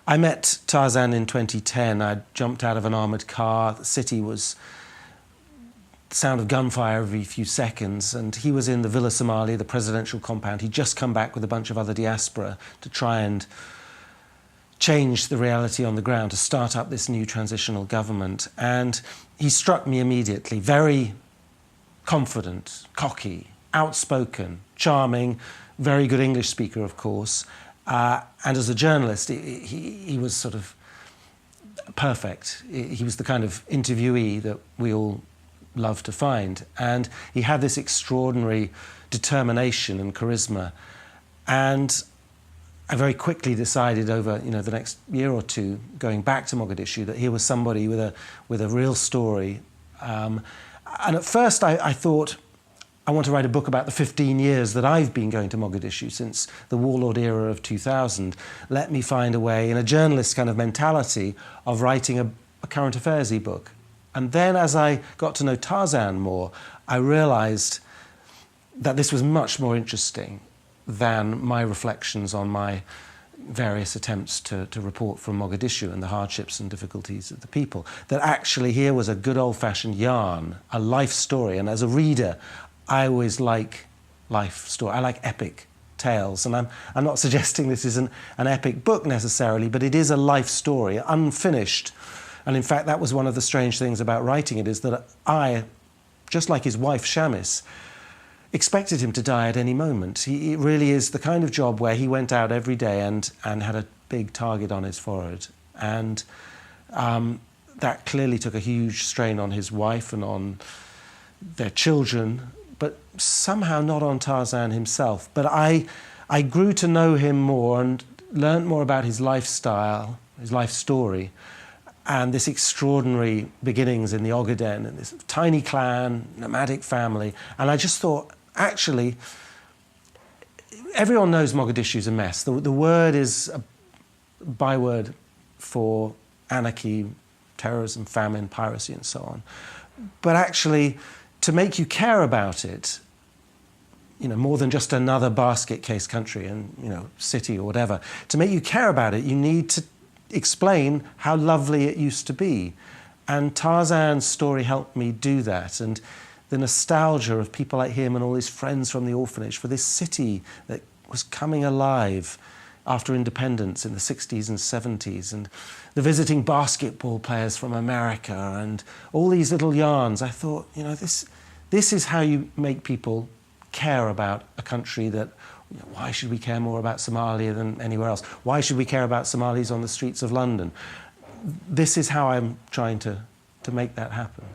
I met Tarzan in 2010. I jumped out of an armoured car. The city was the sound of gunfire every few seconds, and he was in the Villa Somalia, the presidential compound. He'd just come back with a bunch of other diaspora to try and change the reality on the ground, to start up this new transitional government. And he struck me immediately, very confident, cocky, outspoken, charming, very good English speaker, of course. And as a journalist, he was sort of perfect. He was the kind of interviewee that we all love to find. And he had this extraordinary determination and charisma. And I very quickly decided over the next year or two, going back to Mogadishu, that here was somebody with a real story. And at first I thought, I want to write a book about the 15 years that I've been going to Mogadishu since the warlord era of 2000. Let me find a way, in a journalist kind of mentality, of writing a current affairs-y book. And then as I got to know Tarzan more, I realized that this was much more interesting than my reflections on my various attempts to report from Mogadishu and the hardships and difficulties of the people. That actually here was a good old-fashioned yarn, a life story. And as a reader, I always like life story. I like epic tales. And I'm not suggesting this is an epic book necessarily, but it is a life story, unfinished. And in fact, that was one of the strange things about writing it, is that I, just like his wife Shamis, expected him to die at any moment. It really is the kind of job where he went out every day and had a big target on his forehead. And that clearly took a huge strain on his wife and on their children, but somehow not on Tarzan himself. But I grew to know him more and learnt more about his lifestyle, his life story, and this extraordinary beginnings in the Ogaden and this tiny clan, nomadic family. And I just thought, actually, everyone knows Mogadishu's a mess. The word is a byword for anarchy, terrorism, famine, piracy, and so on. But actually, to make you care about it, more than just another basket case country and, city or whatever, to make you care about it, you need to explain how lovely it used to be. And Tarzan's story helped me do that. And the nostalgia of people like him and all his friends from the orphanage for this city that was coming alive after independence in the 60s and 70s, and the visiting basketball players from America and all these little yarns. I thought, this is how you make people care about a country that, why should we care more about Somalia than anywhere else? Why should we care about Somalis on the streets of London? This is how I'm trying to make that happen.